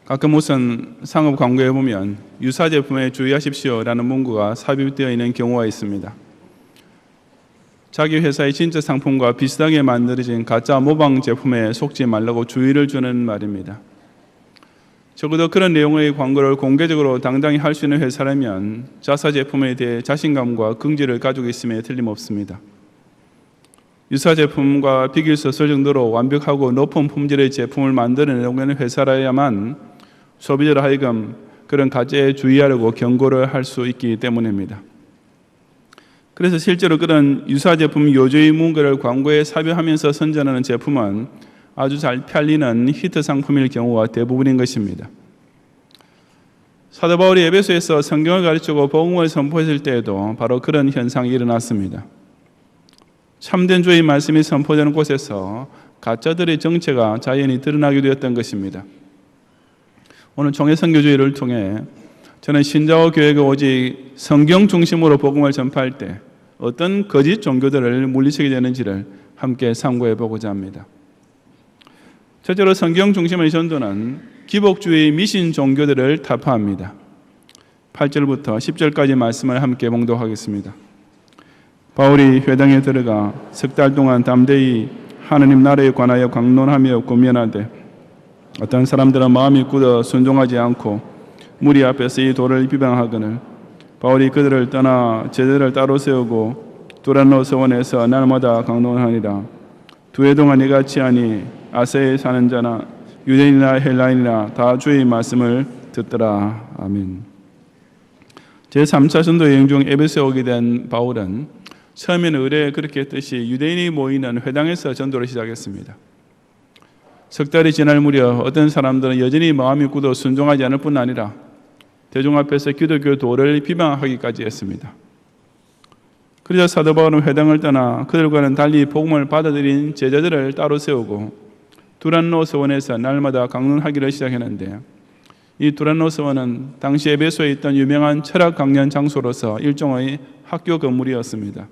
가끔 무슨 상업 광고에 보면 유사 제품에 주의하십시오라는 문구가 삽입되어 있는 경우가 있습니다. 자기 회사의 진짜 상품과 비슷하게 만들어진 가짜 모방 제품에 속지 말라고 주의를 주는 말입니다. 적어도 그런 내용의 광고를 공개적으로 당당히 할 수 있는 회사라면 자사 제품에 대해 자신감과 긍지를 가지고 있음에 틀림없습니다. 유사 제품과 비길 수 없을 정도로 완벽하고 높은 품질의 제품을 만들어내는 회사라야만 소비자로 하여금 그런 가짜에 주의하려고 경고를 할 수 있기 때문입니다. 그래서 실제로 그런 유사 제품 요주의 문구를 광고에 삽입하면서 선전하는 제품은 아주 잘 팔리는 히트 상품일 경우가 대부분인 것입니다. 사도 바울이 에베소에서 성경을 가르치고 복음을 선포했을 때에도 바로 그런 현상이 일어났습니다. 참된 주의 말씀이 선포되는 곳에서 가짜들의 정체가 자연히 드러나게 되었던 것입니다. 오늘 총회 선교주의를 통해 저는 신자와 교회가 오직 성경 중심으로 복음을 전파할 때 어떤 거짓 종교들을 물리치게 되는지를 함께 상고해 보고자 합니다. 첫째로 성경 중심의 전도는 기복주의 미신 종교들을 타파합니다. 8절부터 10절까지 말씀을 함께 봉독하겠습니다. 바울이 회당에 들어가 석 달 동안 담대히 하느님 나라에 관하여 강론하며 권면하되 어떤 사람들은 마음이 굳어 순종하지 않고 무리 앞에서 이 도를 비방하거늘 바울이 그들을 떠나 제자들을 따로 세우고 두란노 서원에서 날마다 강론하니라. 두 해 동안 이같이 하니 아세에 사는 자나 유대인이나 헬라인이나 다 주의 말씀을 듣더라. 아멘. 제3차 전도 여행 중 에베소에 오게 된 바울은 처음에는 의뢰에 그렇게 했듯이 유대인이 모이는 회당에서 전도를 시작했습니다. 석 달이 지날 무렵 어떤 사람들은 여전히 마음이 굳어 순종하지 않을 뿐 아니라 대중 앞에서 기독교 도를 비방하기까지 했습니다. 그러자 사도 바울은 회당을 떠나 그들과는 달리 복음을 받아들인 제자들을 따로 세우고 두란노 서원에서 날마다 강론하기를 시작했는데 이 두란노 서원은 당시 에베소에 있던 유명한 철학 강연 장소로서 일종의 학교 건물이었습니다.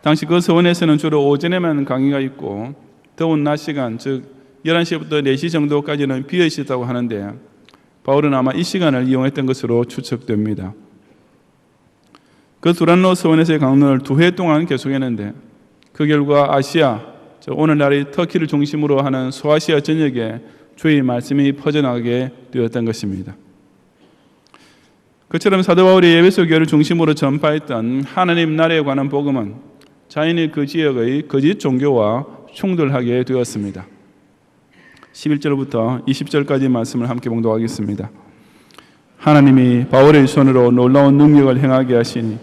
당시 그 서원에서는 주로 오전에만 강의가 있고 더운 낮 시간, 즉 11시부터 4시 정도까지는 비어 있었다고 하는데 바울은 아마 이 시간을 이용했던 것으로 추측됩니다. 그 두란노 서원에서의 강론을 2회 동안 계속했는데 그 결과 아시아, 오늘날의 터키를 중심으로 하는 소아시아 전역에 주의 말씀이 퍼져나가게 되었던 것입니다. 그처럼 사도 바울이 에베소 교회를 중심으로 전파했던 하나님 나라에 관한 복음은 자연히 그 지역의 거짓 종교와 충돌하게 되었습니다. 11절부터 20절까지 말씀을 함께 봉독하겠습니다. 하나님이 바울의 손으로 놀라운 능력을 행하게 하시니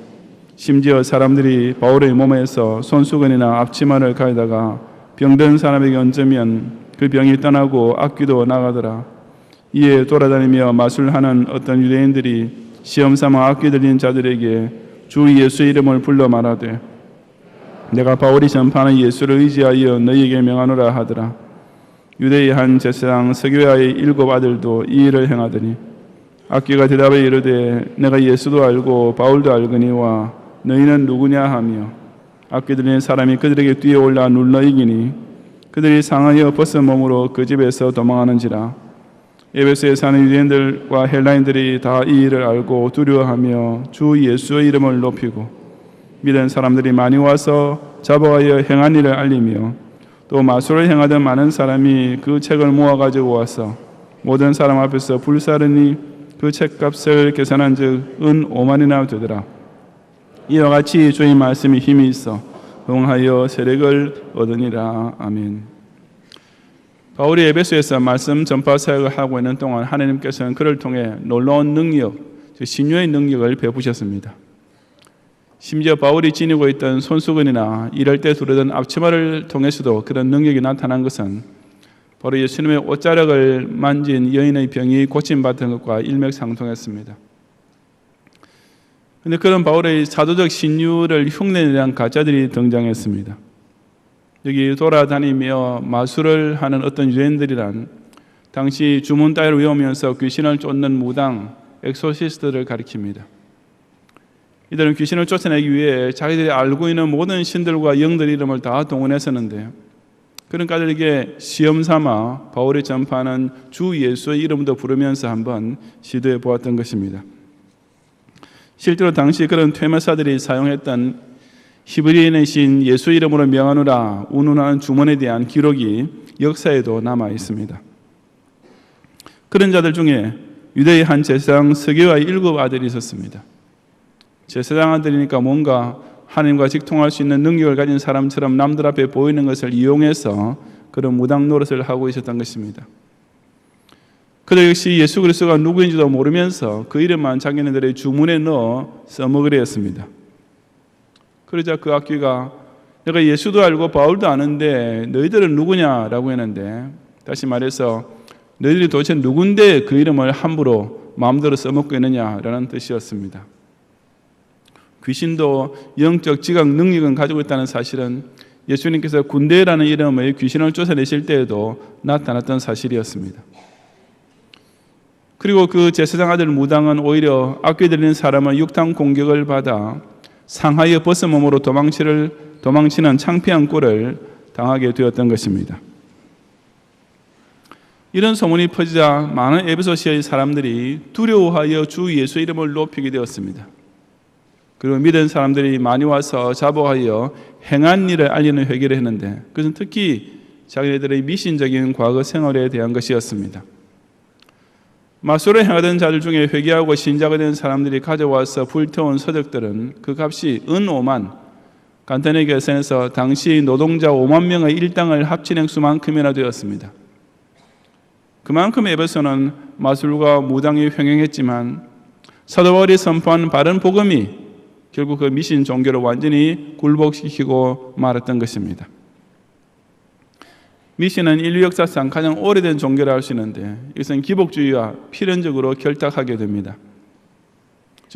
심지어 사람들이 바울의 몸에서 손수건이나 앞치마를 가져다가 병든 사람에게 얹으면 그 병이 떠나고 악귀도 나가더라. 이에 돌아다니며 마술하는 어떤 유대인들이 시험삼아 악귀 들린 자들에게 주 예수의 이름을 불러 말하되 내가 바울이 전파하는 예수를 의지하여 너희에게 명하노라 하더라. 유대의 한 제사장 서교야의 7 아들도 이 일을 행하더니 악귀가 대답해 이르되 내가 예수도 알고 바울도 알거니와 너희는 누구냐 하며 악귀 들린 사람이 그들에게 뛰어올라 눌러 이기니 그들이 상하여 벗은 몸으로 그 집에서 도망하는지라. 에베소에 사는 유대인들과 헬라인들이 다 이 일을 알고 두려워하며 주 예수의 이름을 높이고 믿은 사람들이 많이 와서 잡아가여 행한 일을 알리며 또 마술을 행하던 많은 사람이 그 책을 모아가지고 와서 모든 사람 앞에서 불사르니 그 책값을 계산한 즉 은 5만이나 되더라. 이와 같이 주의 말씀이 힘이 있어 흥하여 세력을 얻으니라. 아멘. 바울이 에베소에서 말씀 전파 사역을 하고 있는 동안 하나님께서는 그를 통해 놀라운 능력, 즉 신유의 능력을 베푸셨습니다. 심지어 바울이 지니고 있던 손수건이나 일할 때 두르던 앞치마를 통해서도 그런 능력이 나타난 것은 바로 예수님의 옷자락을 만진 여인의 병이 고침받은 것과 일맥상통했습니다. 그런데 그런 바울의 사도적 신유를 흉내내는 가짜들이 등장했습니다. 여기 돌아다니며 마술을 하는 어떤 유대인들이란 당시 주문 따위를 외우면서 귀신을 쫓는 무당, 엑소시스트를 가리킵니다. 이들은 귀신을 쫓아내기 위해 자기들이 알고 있는 모든 신들과 영들 이름을 다 동원했었는데 그런 까닭에 시험 삼아 바울이 전파하는 주 예수의 이름도 부르면서 한번 시도해 보았던 것입니다. 실제로 당시 그런 퇴마사들이 사용했던 히브리인의 신 예수 이름으로 명하노라 운운하는 주문에 대한 기록이 역사에도 남아 있습니다. 그런 자들 중에 유대의 한 제사장 스게와의 7 아들이 있었습니다. 제사장 아들이니까 뭔가 하나님과 직통할 수 있는 능력을 가진 사람처럼 남들 앞에 보이는 것을 이용해서 그런 무당 노릇을 하고 있었던 것입니다. 그들 역시 예수 그리스도가 누구인지도 모르면서 그 이름만 자기네들의 주문에 넣어 써먹으려 했습니다. 그러자 그 악귀가 내가 예수도 알고 바울도 아는데 너희들은 누구냐라고 했는데, 다시 말해서 너희들이 도대체 누군데 그 이름을 함부로 마음대로 써먹고 있느냐라는 뜻이었습니다. 귀신도 영적 지각 능력은 가지고 있다는 사실은 예수님께서 군대라는 이름의 귀신을 쫓아내실 때에도 나타났던 사실이었습니다. 그리고 그 제사장 아들 무당은 오히려 악귀 들리는 사람은 육탄 공격을 받아 상하여 벗은 몸으로 도망치는 창피한 꼴을 당하게 되었던 것입니다. 이런 소문이 퍼지자 많은 에베소시아의 사람들이 두려워하여 주 예수 이름을 높이게 되었습니다. 그리고 믿은 사람들이 많이 와서 자복하여 행한 일을 알리는 회개를 했는데, 그것은 특히 자기네들의 미신적인 과거 생활에 대한 것이었습니다. 마술을 행하던 자들 중에 회개하고 신자가 된 사람들이 가져와서 불태운 서적들은 그 값이 은 5만, 간단하게 계산해서 당시 노동자 5만 명의 일당을 합친 액수만큼이나 되었습니다. 그만큼 에베소는 마술과 무당이 횡행했지만 사도 바울이 선포한 바른 복음이 결국 그 미신 종교를 완전히 굴복시키고 말았던 것입니다. 미신은 인류 역사상 가장 오래된 종교라 할 수 있는데, 이것은 기복주의와 필연적으로 결탁하게 됩니다.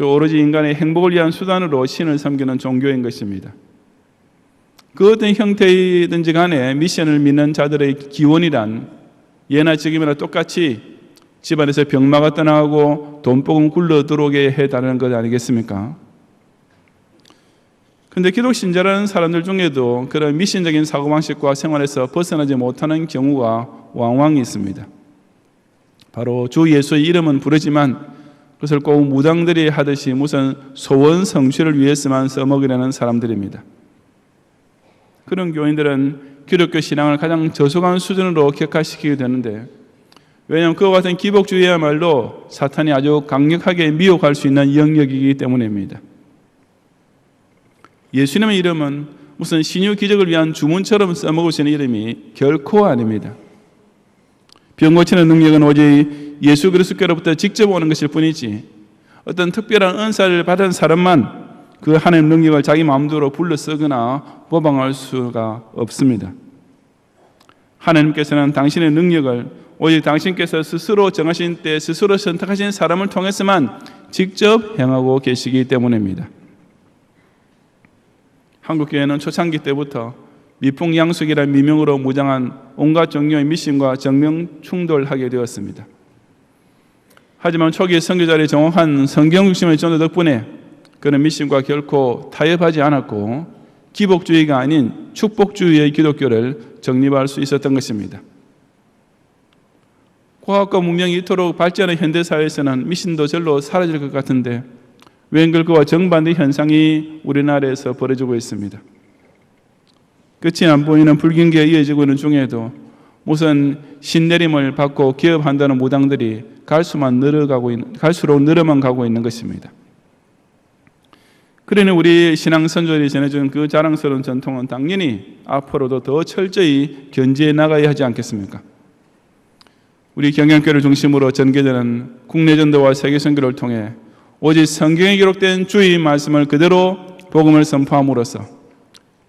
오로지 인간의 행복을 위한 수단으로 신을 섬기는 종교인 것입니다. 그 어떤 형태이든지 간에 미신을 믿는 자들의 기원이란 예나 지금이나 똑같이 집안에서 병마가 떠나고 돈복음 굴러 들어오게 해달라는 것 아니겠습니까? 그런데 기독 신자라는 사람들 중에도 그런 미신적인 사고방식과 생활에서 벗어나지 못하는 경우가 왕왕 있습니다. 바로 주 예수의 이름은 부르지만 그것을 꼭 무당들이 하듯이 무슨 소원 성취를 위해서만 써먹으려는 사람들입니다. 그런 교인들은 기독교 신앙을 가장 저속한 수준으로 격화시키게 되는데, 왜냐하면 그와 같은 기복주의야말로 사탄이 아주 강력하게 미혹할 수 있는 영역이기 때문입니다. 예수님의 이름은 무슨 신유 기적을 위한 주문처럼 써먹을 수 있는 이름이 결코 아닙니다. 병 고치는 능력은 오직 예수 그리스도께로부터 직접 오는 것일 뿐이지, 어떤 특별한 은사를 받은 사람만 그 하나님의 능력을 자기 마음대로 불러 쓰거나 모방할 수가 없습니다. 하나님께서는 당신의 능력을 오직 당신께서 스스로 정하신 때 스스로 선택하신 사람을 통해서만 직접 행하고 계시기 때문입니다. 한국교회는 초창기 때부터 미풍양숙이라는 미명으로 무장한 온갖 종류의 미신과 정명 충돌하게 되었습니다. 하지만 초기 선교자의 정확한 성경 중심의 전도 덕분에 그런 미신과 결코 타협하지 않았고 기복주의가 아닌 축복주의의 기독교를 정립할 수 있었던 것입니다. 과학과 문명이 이토록 발전한 현대사회에서는 미신도 절로 사라질 것 같은데 웬걸 그와 정반대 현상이 우리나라에서 벌어지고 있습니다. 끝이 안 보이는 불경기에 이어지고 있는 중에도 무슨 신내림을 받고 기업한다는 무당들이 갈수록 늘어만 가고 있는 것입니다. 그러니 우리 신앙 선조들이 전해준 그 자랑스러운 전통은 당연히 앞으로도 더 철저히 견지해 나가야 하지 않겠습니까? 우리 경영교회를 중심으로 전개되는 국내 전도와 세계 선교를 통해 오직 성경에 기록된 주의 말씀을 그대로 복음을 선포함으로써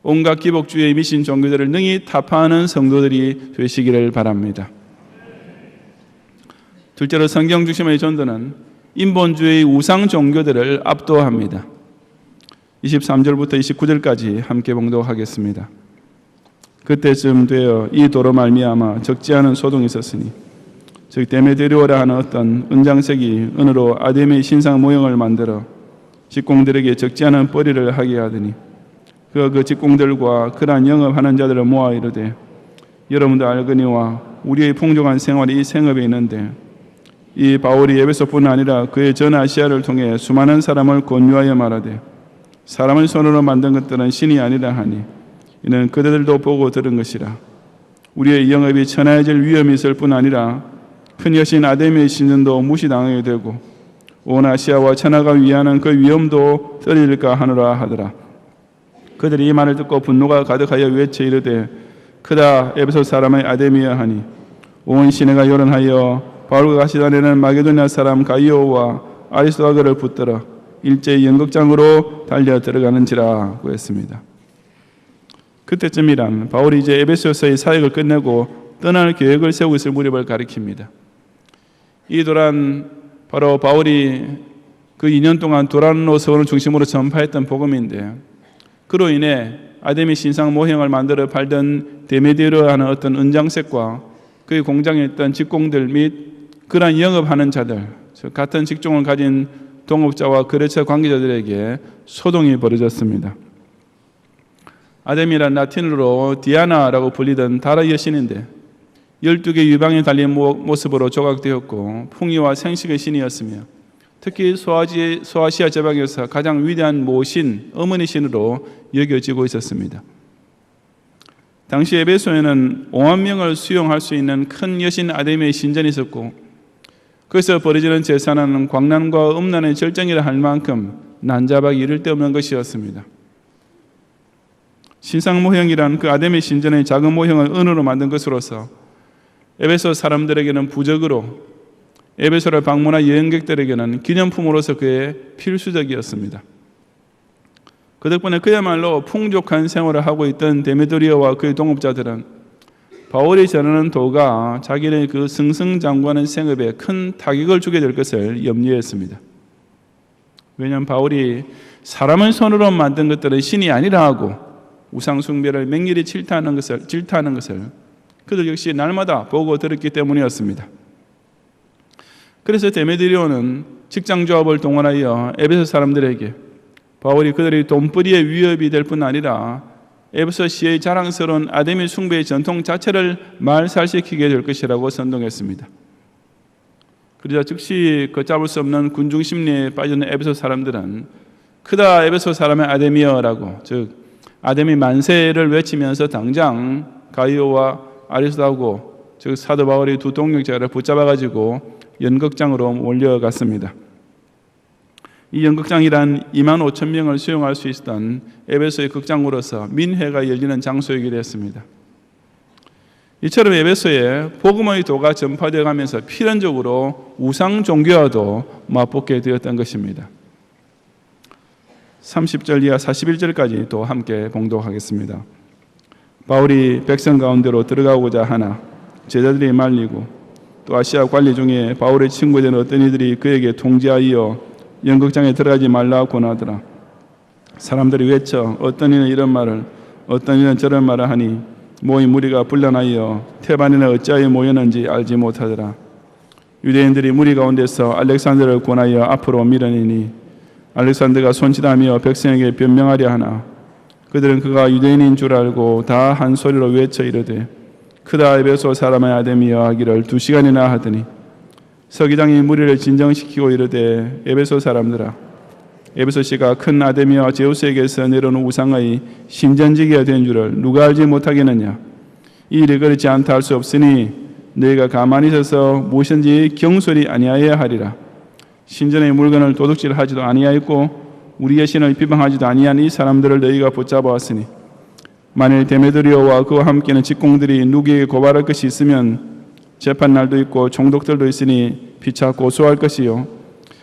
온갖 기복주의의 미신 종교들을 능히 타파하는 성도들이 되시기를 바랍니다. 둘째로 성경 중심의 전도는 인본주의 우상 종교들을 압도합니다. 23절부터 29절까지 함께 봉독하겠습니다. 그때쯤 되어 이 도로 말미암아 적지 않은 소동이 있었으니 즉 데메데리오라 하는 어떤 은장색이 은으로 아데미의 신상 모형을 만들어 직공들에게 적지 않은 벌이를 하게 하더니 그 직공들과 그러한 영업하는 자들을 모아 이르되 여러분도 알거니와 우리의 풍족한 생활이 이 생업에 있는데 이 바울이 에베소뿐 아니라 그의 전 아시아를 통해 수많은 사람을 권유하여 말하되 사람의 손으로 만든 것들은 신이 아니라 하니 이는 그들도 보고 들은 것이라. 우리의 영업이 천하해질 위험이 있을 뿐 아니라 큰 여신 아데미의 신전도 무시당하게 되고 온 아시아와 천하가 위하는 그 위험도 떨어질까 하노라 하더라. 그들이 이 말을 듣고 분노가 가득하여 외쳐 이르되 크다 에베소 사람의 아데미야 하니 온 시내가 요란하여 바울과 같이 다니는 마게도냐 사람 가이오와 아리스토아그를 붙들어 일제히 연극장으로 달려 들어가는지라고 했습니다. 그때쯤이란 바울이 이제 에베소서의 사역을 끝내고 떠날 계획을 세우고 있을 무렵을 가리킵니다. 이 도란 바로 바울이 그 2년 동안 도란노 서원을 중심으로 전파했던 복음인데 그로 인해 아데미 신상 모형을 만들어 팔던 데메디오라는 어떤 은장색과 그의 공장에 있던 직공들 및 그러한 영업하는 자들, 같은 직종을 가진 동업자와 거래처 관계자들에게 소동이 벌어졌습니다. 아데미란 라틴어로 디아나라고 불리던 달의 여신인데 12개 유방에 달린 모습으로 조각되었고 풍요와 생식의 신이었으며 특히 소아시아 제방에서 가장 위대한 모신, 어머니 신으로 여겨지고 있었습니다. 당시 에베소에는 5만 명을 수용할 수 있는 큰 여신 아데미의 신전이 있었고 그래서 벌어지는 제사는 광란과 음란의 절정이라 할 만큼 난잡하기 이를 데 없는 것이었습니다. 신상 모형이란 그 아데미 신전의 작은 모형을 은으로 만든 것으로서 에베소 사람들에게는 부적으로 에베소를 방문한 여행객들에게는 기념품으로서 그의 필수적이었습니다. 그 덕분에 그야말로 풍족한 생활을 하고 있던 데메드리오와 그의 동업자들은 바울이 전하는 도가 자기네 그 승승장구하는 생업에 큰 타격을 주게 될 것을 염려했습니다. 왜냐하면 바울이 사람의 손으로 만든 것들은 신이 아니라 하고 우상 숭배를 맹렬히 질타하는 것을 그들 역시 날마다 보고 들었기 때문이었습니다. 그래서 데메드리오는 직장 조합을 동원하여 에베소 사람들에게 바울이 그들의 돈벌이의 위협이 될 뿐 아니라 에베소시의 자랑스러운 아데미 숭배의 전통 자체를 말살시키게 될 것이라고 선동했습니다. 그러자 즉시 걷잡을 수 없는 군중 심리에 빠지는 에베소 사람들은 크다 에베소 사람의 아데미여라고 즉 아데미 만세를 외치면서 당장 가이오와 아리스도하고 즉 사도 바울의 두 동역자를 붙잡아가지고 연극장으로 몰려갔습니다. 이 연극장이란 2만 5천 명을 수용할 수 있었던 에베소의 극장으로서 민회가 열리는 장소이기도 했습니다. 이처럼 에베소에 복음의 도가 전파되어 가면서 필연적으로 우상 종교와도 맞붙게 되었던 것입니다. 30절 이하 41절까지 또 함께 봉독하겠습니다. 바울이 백성 가운데로 들어가고자 하나 제자들이 말리고 또 아시아 관리 중에 바울의 친구된 어떤 이들이 그에게 통지하여 연극장에 들어가지 말라고 권하더라. 사람들이 외쳐 어떤 이는 이런 말을 어떤 이는 저런 말을 하니 모인 무리가 분란하여 태반이나 어찌하여 모였는지 알지 못하더라. 유대인들이 무리 가운데서 알렉산더를 권하여 앞으로 밀어내니 알렉산더가 손짓하며 백성에게 변명하려 하나 그들은 그가 유대인인 줄 알고 다 한 소리로 외쳐 이르되 크다 에베소 사람의 아데미여 하기를 2시간이나 하더니 서기장이 무리를 진정시키고 이르되 에베소 사람들아 에베소시가 큰 아데미와 제우스에게서 내려온 우상의 신전지기가 된 줄을 누가 알지 못하겠느냐. 이 일이 그렇지 않다 할 수 없으니 너희가 가만히 있어서 무엇인지 경솔이 아니하여야 하리라. 신전의 물건을 도둑질하지도 아니하였고 우리의 신을 비방하지도 아니한 이 사람들을 너희가 붙잡아왔으니 만일 데메드리오와 그와 함께는 직공들이 누구에게 고발할 것이 있으면 재판날도 있고 총독들도 있으니 피차 고소할 것이요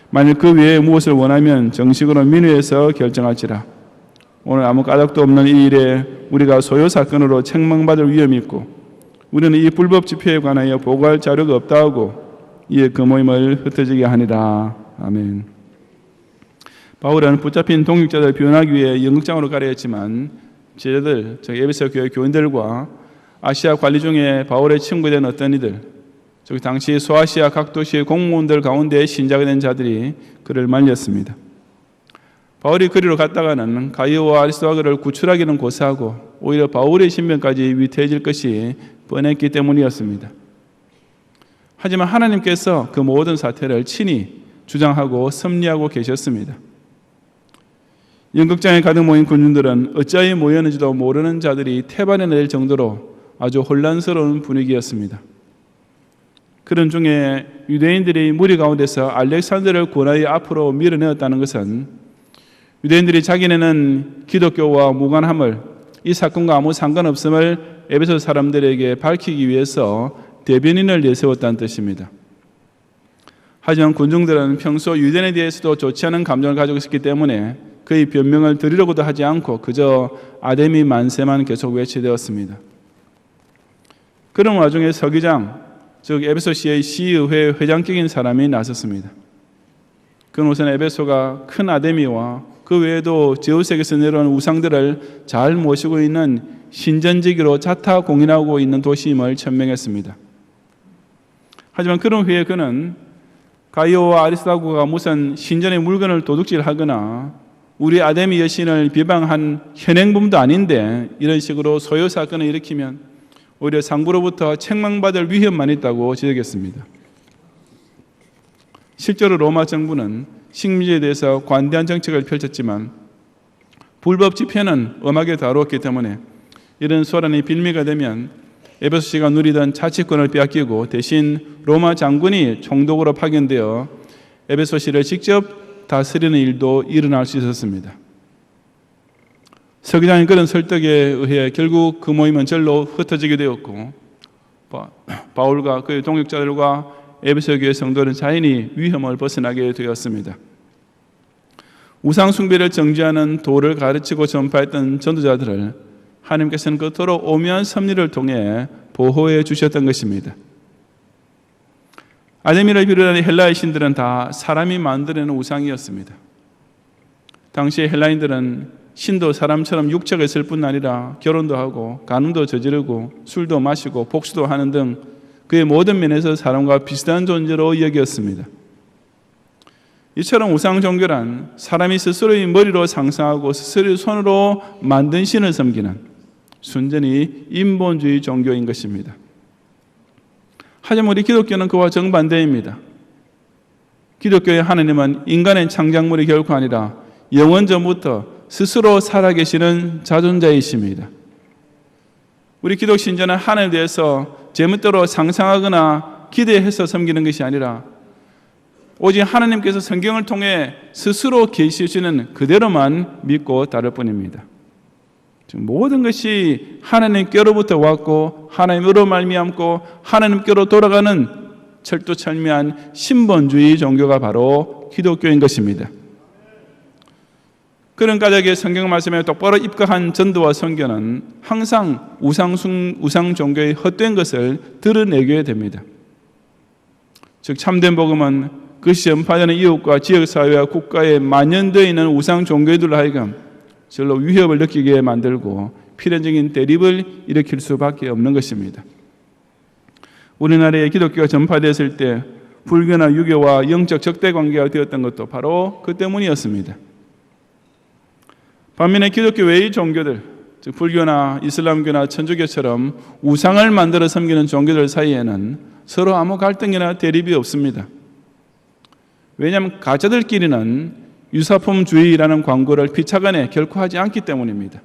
만일 그 외에 무엇을 원하면 정식으로 민회에서 결정할지라. 오늘 아무 까닭도 없는 이 일에 우리가 소요 사건으로 책망받을 위험이 있고 우리는 이 불법 집회에 관하여 보고할 자료가 없다 하고 이에 그 모임을 흩어지게 하니라. 아멘. 바울은 붙잡힌 동역자들을 변하기 위해 연극장으로 가려 했지만 제자들, 즉 에베소 교회 교인들과 아시아 관리 중에 바울의 친구된 어떤 이들, 즉 당시 소아시아 각 도시의 공무원들 가운데 신자가 된 자들이 그를 말렸습니다. 바울이 그리로 갔다가는 가이오와 아리스토아그를 구출하기는 고사하고 오히려 바울의 신변까지 위태해질 것이 뻔했기 때문이었습니다. 하지만 하나님께서 그 모든 사태를 친히 주장하고 섭리하고 계셨습니다. 연극장에 가득 모인 군중들은 어찌하여 모였는지도 모르는 자들이 태반에 낼 정도로 아주 혼란스러운 분위기였습니다. 그런 중에 유대인들이 무리 가운데서 알렉산더를 권하여 앞으로 밀어내었다는 것은 유대인들이 자기네는 기독교와 무관함을, 이 사건과 아무 상관없음을 에베소 사람들에게 밝히기 위해서 대변인을 내세웠다는 뜻입니다. 하지만 군중들은 평소 유대인에 대해서도 좋지 않은 감정을 가지고 있었기 때문에 그의 변명을 드리려고도 하지 않고 그저 아데미 만세만 계속 외치되었습니다. 그런 와중에 서기장, 즉 에베소시의 시의회 회장격인 사람이 나섰습니다. 그는 우선 에베소가 큰 아데미와 그 외에도 제우스에게서 내려온 우상들을 잘 모시고 있는 신전지기로 자타 공인하고 있는 도시임을 천명했습니다. 하지만 그런 후에 그는 가이오와 아리스토아그가 무슨 신전의 물건을 도둑질하거나 우리 아데미 여신을 비방한 현행범도 아닌데 이런 식으로 소요 사건을 일으키면 오히려 상부로부터 책망받을 위험만 있다고 지적했습니다. 실제로 로마 정부는 식민지에 대해서 관대한 정책을 펼쳤지만 불법 집회는 엄하게 다루었기 때문에 이런 소란이 빌미가 되면 에베소시가 누리던 자치권을 빼앗기고 대신 로마 장군이 총독으로 파견되어 에베소시를 직접 다스리는 일도 일어날 수 있었습니다. 서기장의 그런 설득에 의해 결국 그 모임은 절로 흩어지게 되었고 바울과 그의 동역자들과 에베소 교회 성도는 자연히 위험을 벗어나게 되었습니다. 우상 숭배를 정죄하는 도를 가르치고 전파했던 전도자들을 하나님께서는 그토록 오묘한 섭리를 통해 보호해 주셨던 것입니다. 아데미를 비롯한 헬라의 신들은 다 사람이 만들어낸 우상이었습니다. 당시 헬라인들은 신도 사람처럼 육체가 있을 뿐 아니라 결혼도 하고 간음도 저지르고 술도 마시고 복수도 하는 등 그의 모든 면에서 사람과 비슷한 존재로 여겼습니다. 이처럼 우상 종교란 사람이 스스로의 머리로 상상하고 스스로의 손으로 만든 신을 섬기는 순전히 인본주의 종교인 것입니다. 하지만 우리 기독교는 그와 정반대입니다. 기독교의 하나님은 인간의 창작물이 결코 아니라 영원 전부터 스스로 살아계시는 자존자이십니다. 우리 기독 신자는 하나님에 대해서 제멋대로 상상하거나 기대해서 섬기는 것이 아니라 오직 하나님께서 성경을 통해 스스로 계시시는 그대로만 믿고 따를 뿐입니다. 모든 것이 하나님께로부터 왔고 하나님으로 말미암고 하나님께로 돌아가는 철두철미한 신본주의 종교가 바로 기독교인 것입니다. 그런 까닭에 성경 말씀에 똑바로 입각한 전도와 선교는 항상 우상 종교의 헛된 것을 드러내게 됩니다. 즉 참된 복음은 그것이 전파되는 이웃과 지역사회와 국가에 만연되어 있는 우상 종교들로 하여금 절로 위협을 느끼게 만들고 필연적인 대립을 일으킬 수밖에 없는 것입니다. 우리나라에 기독교가 전파됐을 때 불교나 유교와 영적 적대 관계가 되었던 것도 바로 그 때문이었습니다. 반면에 기독교 외의 종교들, 즉 불교나 이슬람교나 천주교처럼 우상을 만들어 섬기는 종교들 사이에는 서로 아무 갈등이나 대립이 없습니다. 왜냐하면 가짜들끼리는 유사품주의라는 광고를 피차간에 결코 하지 않기 때문입니다.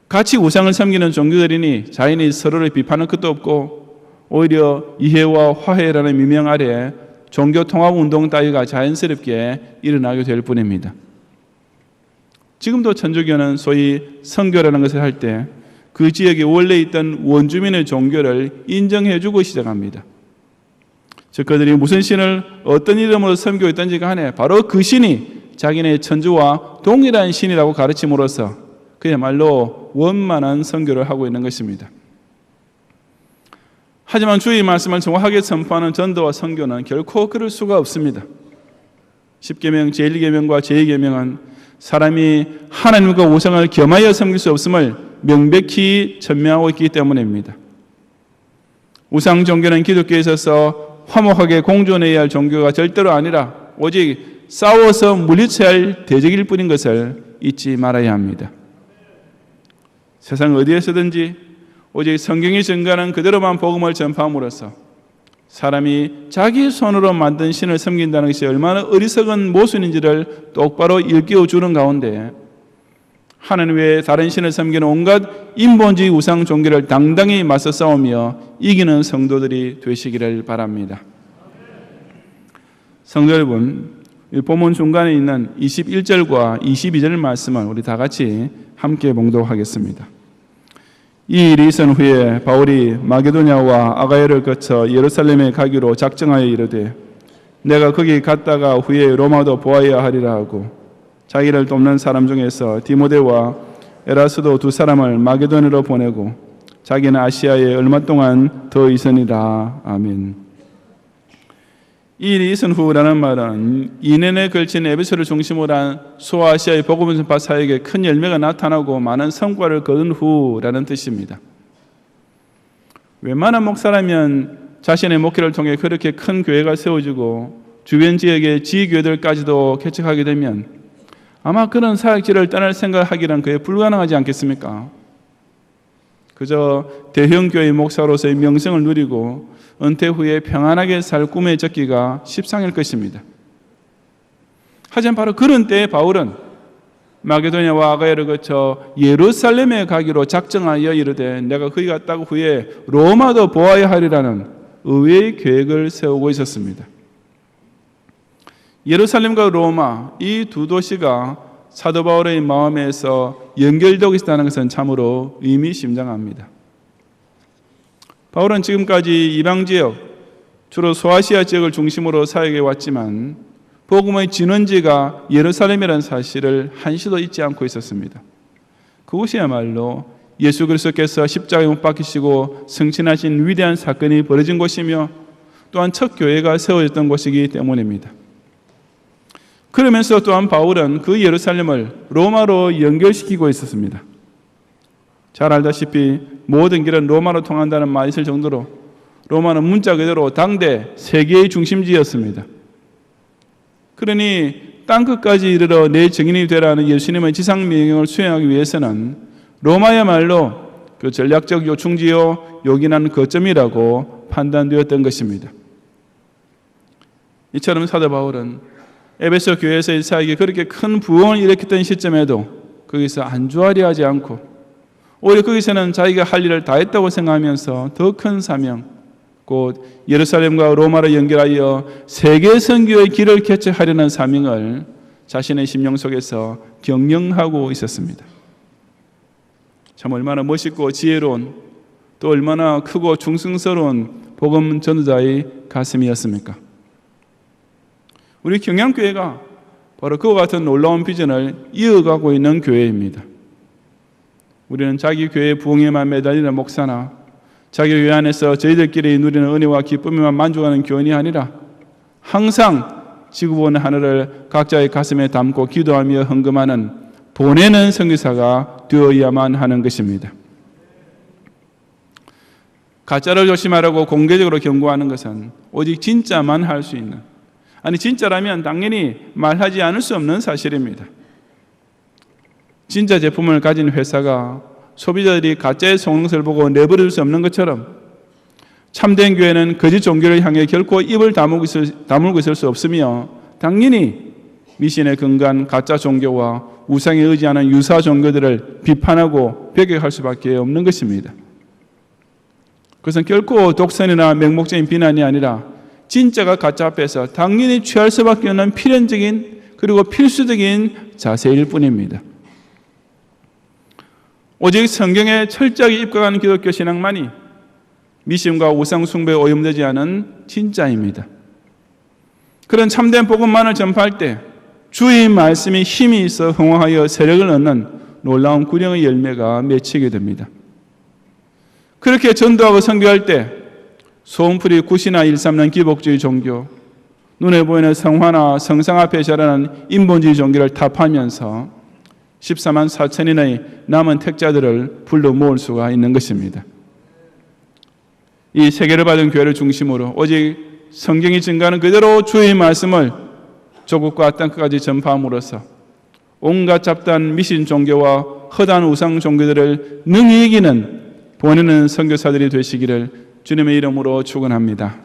같이 우상을 섬기는 종교들이니 자연히 서로를 비판할 것도 없고 오히려 이해와 화해라는 미명 아래 종교통합운동 따위가 자연스럽게 일어나게 될 뿐입니다. 지금도 천주교는 소위 선교라는 것을 할 때 그 지역에 원래 있던 원주민의 종교를 인정해주고 시작합니다. 즉 그들이 무슨 신을 어떤 이름으로 섬기고 있던지 간에 바로 그 신이 자기네 천주와 동일한 신이라고 가르침으로써 그야말로 원만한 선교를 하고 있는 것입니다. 하지만 주의 말씀을 정확하게 선포하는 전도와 선교는 결코 그럴 수가 없습니다. 10계명, 제1계명과 제2계명은 사람이 하나님과 우상을 겸하여 섬길 수 없음을 명백히 천명하고 있기 때문입니다. 우상 종교는 기독교에 있어서 화목하게 공존해야 할 종교가 절대로 아니라 오직 싸워서 물리쳐야 할 대적일 뿐인 것을 잊지 말아야 합니다. 세상 어디에서든지 오직 성경이 증거하는 그대로만 복음을 전파함으로써 사람이 자기 손으로 만든 신을 섬긴다는 것이 얼마나 어리석은 모순인지를 똑바로 일깨워 주는 가운데 하나님 외에 다른 신을 섬기는 온갖 인본주의 우상 종교를 당당히 맞서 싸우며 이기는 성도들이 되시기를 바랍니다. 성도 여러분, 본문 중간에 있는 21절과 22절 말씀을 우리 다 같이 함께 봉독하겠습니다. 이 일이 있은 후에 바울이 마게도냐와 아가야를 거쳐 예루살렘에 가기로 작정하여 이르되 내가 거기 갔다가 후에 로마도 보아야 하리라 하고 자기를 돕는 사람 중에서 디모데와 에라스도 두 사람을 마게도냐로 보내고 자기는 아시아에 얼마 동안 더 있으니라. 아멘. 이 일이 있은 후라는 말은 2년에 걸친 에베소를 중심으로 한 소아시아의 복음 전파 사역에 큰 열매가 나타나고 많은 성과를 거둔 후라는 뜻입니다. 웬만한 목사라면 자신의 목회를 통해 그렇게 큰 교회가 세워지고 주변 지역의 지교회들까지도 개척하게 되면 아마 그런 사역지를 떠날 생각하기란 그에 불가능하지 않겠습니까? 그저 대형 교회 목사로서의 명성을 누리고 은퇴 후에 평안하게 살 꿈에 적기가 십상일 것입니다. 하지만 바로 그런 때에 바울은 마게도냐와 아가야를 거쳐 예루살렘에 가기로 작정하여 이르되 내가 거기 갔다가 후에 로마도 보아야 하리라는 의외의 계획을 세우고 있었습니다. 예루살렘과 로마 이 두 도시가 사도 바울의 마음에서 연결되고 있다는 것은 참으로 의미심장합니다. 바울은 지금까지 이방 지역, 주로 소아시아 지역을 중심으로 사역해 왔지만 복음의 진원지가 예루살렘이라는 사실을 한시도 잊지 않고 있었습니다. 그곳이야말로 예수 그리스도께서 십자가에 못 박히시고 승천하신 위대한 사건이 벌어진 곳이며 또한 첫 교회가 세워졌던 곳이기 때문입니다. 그러면서 또한 바울은 그 예루살렘을 로마로 연결시키고 있었습니다. 잘 알다시피 모든 길은 로마로 통한다는 말이 있을 정도로 로마는 문자 그대로 당대 세계의 중심지였습니다. 그러니 땅끝까지 이르러 내 증인이 되라는 예수님의 지상명령을 수행하기 위해서는 로마야말로 그 전략적 요충지요 요긴한 거점이라고 판단되었던 것입니다. 이처럼 사도 바울은 에베소 교회에서의 사역이 그렇게 큰 부흥을 일으켰던 시점에도 거기서 안주하려 하지 않고 오히려 거기서는 자기가 할 일을 다 했다고 생각하면서 더 큰 사명, 곧 예루살렘과 로마를 연결하여 세계 선교의 길을 개척하려는 사명을 자신의 심령 속에서 경영하고 있었습니다. 참 얼마나 멋있고 지혜로운 또 얼마나 크고 충성스러운 복음 전도자의 가슴이었습니까? 우리 경양교회가 바로 그와 같은 놀라운 비전을 이어가고 있는 교회입니다. 우리는 자기 교회 부흥에만 매달리는 목사나 자기 교회 안에서 저희들끼리 누리는 은혜와 기쁨에만 만족하는 교인이 아니라 항상 지구본 하늘을 각자의 가슴에 담고 기도하며 헌금하는 보내는 선교사가 되어야만 하는 것입니다. 가짜를 조심하라고 공개적으로 경고하는 것은 오직 진짜만 할 수 있는, 아니 진짜라면 당연히 말하지 않을 수 없는 사실입니다. 진짜 제품을 가진 회사가 소비자들이 가짜의 속는 것을 보고 내버릴 수 없는 것처럼 참된 교회는 거짓 종교를 향해 결코 입을 다물고 있을 수 없으며 당연히 미신에 근거한 가짜 종교와 우상에 의지하는 유사 종교들을 비판하고 배격할 수밖에 없는 것입니다. 그것은 결코 독선이나 맹목적인 비난이 아니라 진짜가 가짜 앞에서 당연히 취할 수밖에 없는 필연적인 그리고 필수적인 자세일 뿐입니다. 오직 성경에 철저하게 입각하는 기독교 신앙만이 미신과 우상 숭배에 오염되지 않은 진짜입니다. 그런 참된 복음만을 전파할 때 주의 말씀이 힘이 있어 흥황하여 세력을 얻는 놀라운 구령의 열매가 맺히게 됩니다. 그렇게 전도하고 선교할 때 소음풀이 굿이나 일삼는 기복주의 종교, 눈에 보이는 성화나 성상 앞에 자라는 인본주의 종교를 타파하면서 14만 4천인의 남은 택자들을 불러 모을 수가 있는 것입니다. 이 세계를 받은 교회를 중심으로 오직 성경이 증가하는 그대로 주의 말씀을 조국과 땅끝까지 전파함으로써 온갖 잡다한 미신 종교와 허다한 우상 종교들을 능히 이기는 보내는 선교사들이 되시기를 주님의 이름으로 축원합니다.